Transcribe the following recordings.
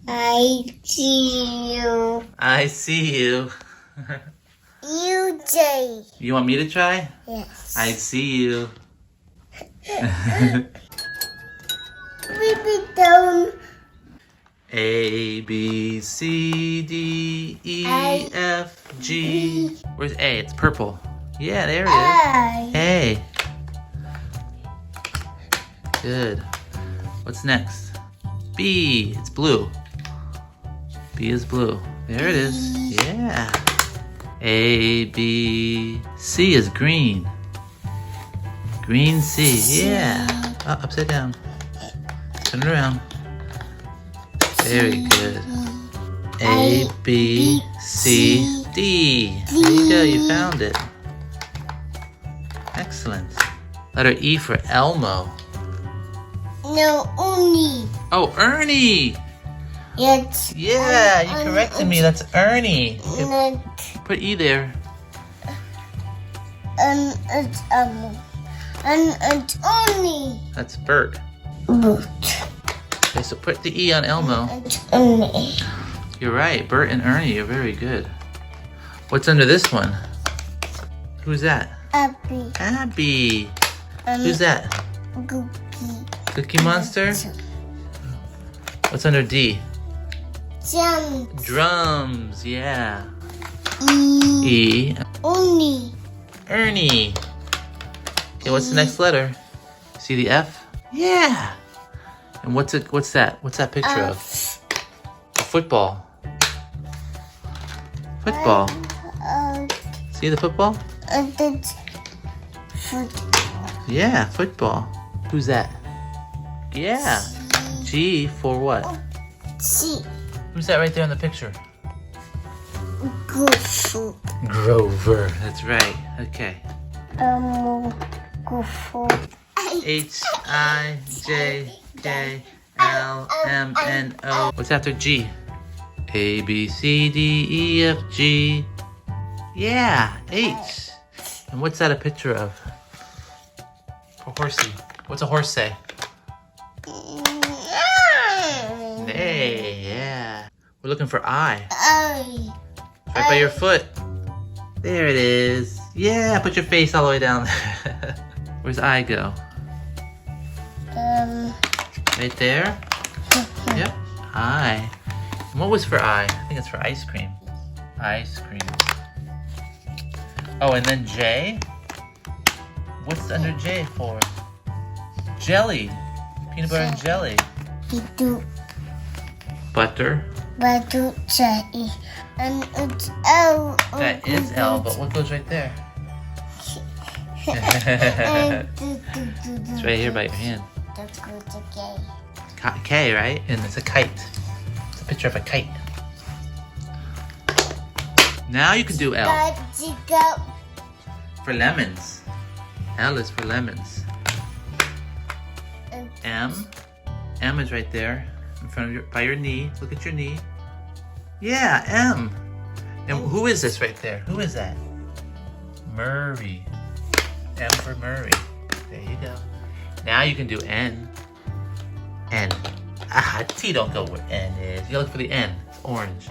I see you. I see you. You, J. You want me to try? Yes. I see you. Babytown. A, B, C, D, E, F, G. Where's A? It's purple. Yeah, there it is. I. A. Good. What's next? B. It's blue. B is blue. There it is. Yeah. A, B, C is green. Green C. Yeah. Oh, upside down. Turn it around. Very good. A, B, C, D. There you go. You found it. Excellent. Letter E for Elmo. No, only. Oh, Ernie. Yes. Yeah, you corrected me. That's Ernie. And Put E there. it's and it's only. That's Bert. Boot. Okay, so put the E on Elmo. It's only. You're right. Bert and Ernie are very good. What's under this one? Who's that? Happy. Abby. Who's that? Cookie. Cookie Monster? What's under D? Jump. Drums. Yeah. E. E. Only. Ernie. Okay, what's the next letter? See the F? Yeah. And what's it? What's that? What's that picture of? A football. Football. See the football? It's foot. Yeah, football. Who's that? Yeah. G for what? C. Who's that right there in the picture? Goof. Grover. That's right. Okay. Goof. H I J K L M N O. What's after G? A B C D E F G. Yeah, H. And what's that a picture of? A horsey. What's a horse say? Neigh. Yeah. We're looking for I. It's right by your foot. There it is. Yeah, put your face all the way down there. Where's I go? Right there? Yep. I. And what was for I? I think it's for ice cream. Ice cream. Oh, and then J? What's under J for? Jelly. Peanut butter and jelly. Butter. J. And it's L. That is L, but what goes right there? It's right here by your hand. That's good to K. K, right? And it's a kite. It's a picture of a kite. Now you can do L. For lemons. L is for lemons. M. M is right there in front of by your knee. Look at your knee. Yeah, M. And who is this right there? Who is that? Murray. M for Murray. There you go. Now you can do N. N. T don't go where N is. You look for the N. It's orange.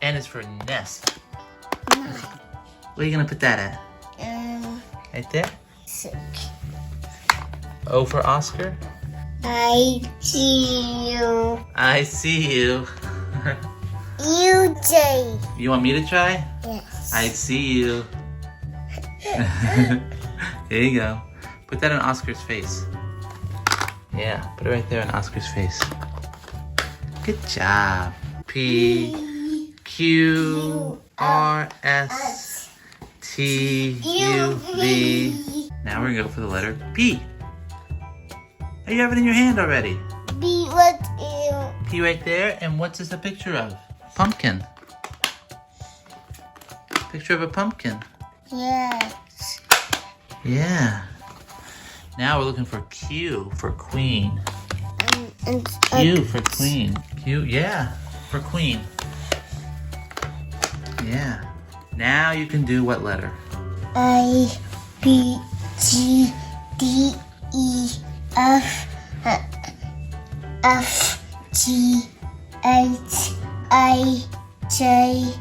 N is for nest. Where are you gonna put that at? Right there? Sick. O for Oscar. I see you. I see you. You, J. You want me to try? Yes. I see you. There you go. Put that on Oscar's face. Yeah, put it right there on Oscar's face. Good job. P, Q, R, S, T, U, V. Now we're gonna go for the letter P. Oh, you have it in your hand already. B, what you? P right there, and what's this a picture of? Pumpkin. Picture of a pumpkin. Yes. Yeah. Now we're looking for Q for queen. And Q for queen. Q, yeah, for queen. Yeah. Now you can do what letter? I, B, G, D, E, F, G, H I J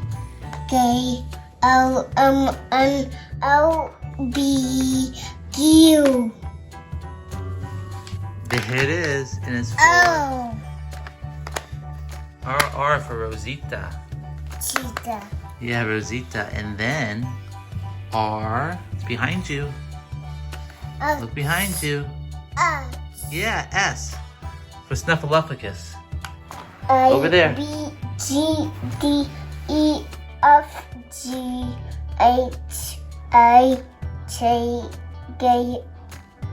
K L M N O B Q. There it is, and it's for O. R for Rosita. Cheetah. Yeah, Rosita, and then R. It's behind you. Look behind you. Yeah, S for Snuffleupagus. Over there. B G D E F G H I J K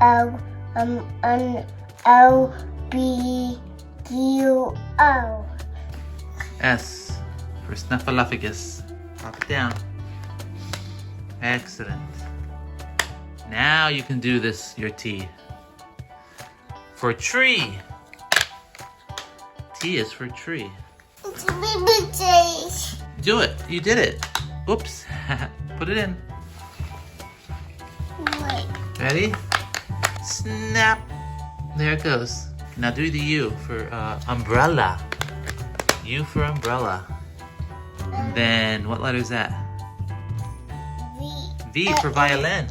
L M N O B Q O. S for Snuffleupagus. Pop it down. Excellent. Now you can do this, your T. For tree. T is for tree. It's a baby J. Do it. You did it. Oops. Put it in. Wait. Ready? Snap. There it goes. Now do the U for umbrella. U for umbrella. And then what letter is that? V for violin.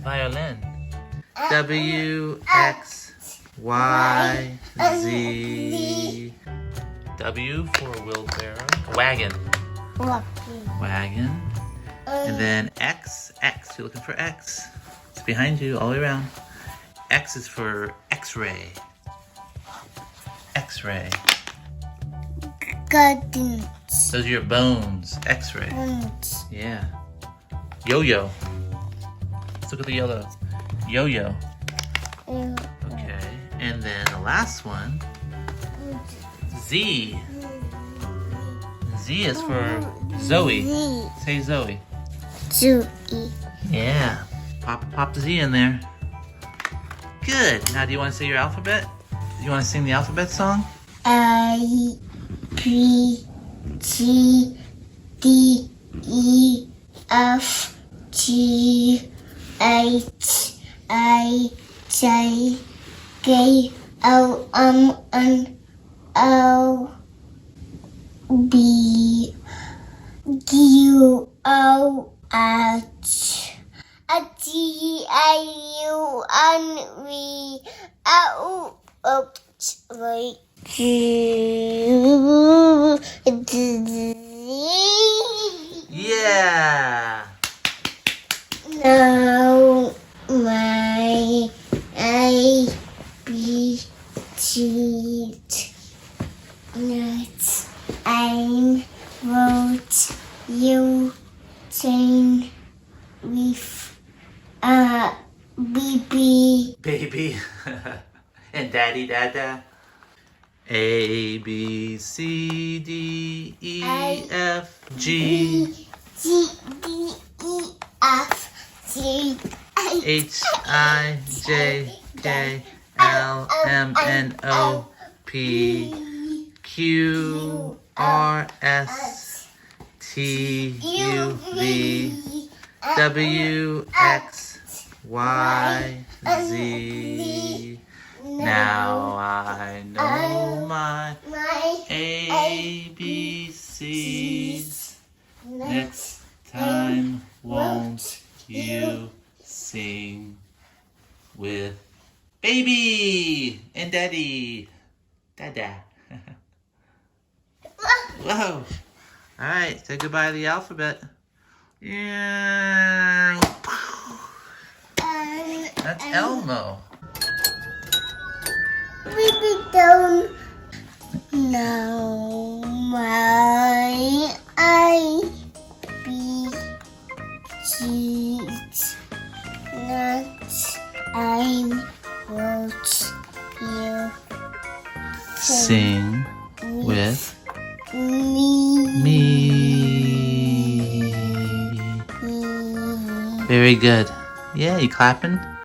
Violin. W, X, Y, Z. W for wheelbarrow. Wagon. Wagon. And then X. X. You're looking for X. It's behind you all the way around. X is for X-ray. X-ray. Gardens. Those are your bones. X-ray. Yeah. Yo-yo. Let's look at the yellow. Yo-yo. Okay. And then the last one. Z. Z is for Zoe. Say Zoe. Zoe. Yeah. Pop the Z in there. Good. Now do you want to say your alphabet? Do you want to sing the alphabet song? I P G D E F G H I J K L M N O B Q O H T I U N V O. Oops, wait. Yeah. Now my A B C nuts and wrote you chain with BB. Baby. And daddy, dada. A, B, C, D, E, F, G, G D E F G H, I, J, K, L, M, N, O, P, Q, R, S, T, U, V, W, X, Y, Z. Now I know my ABCs. Next time, won't you sing with baby and daddy? Dada. Whoa. All right, say goodbye to the alphabet. Yeah. That's Elmo. Babytown. Now my I B G nuts I watch you Sing with me. me. Very good. Yeah, you clapping?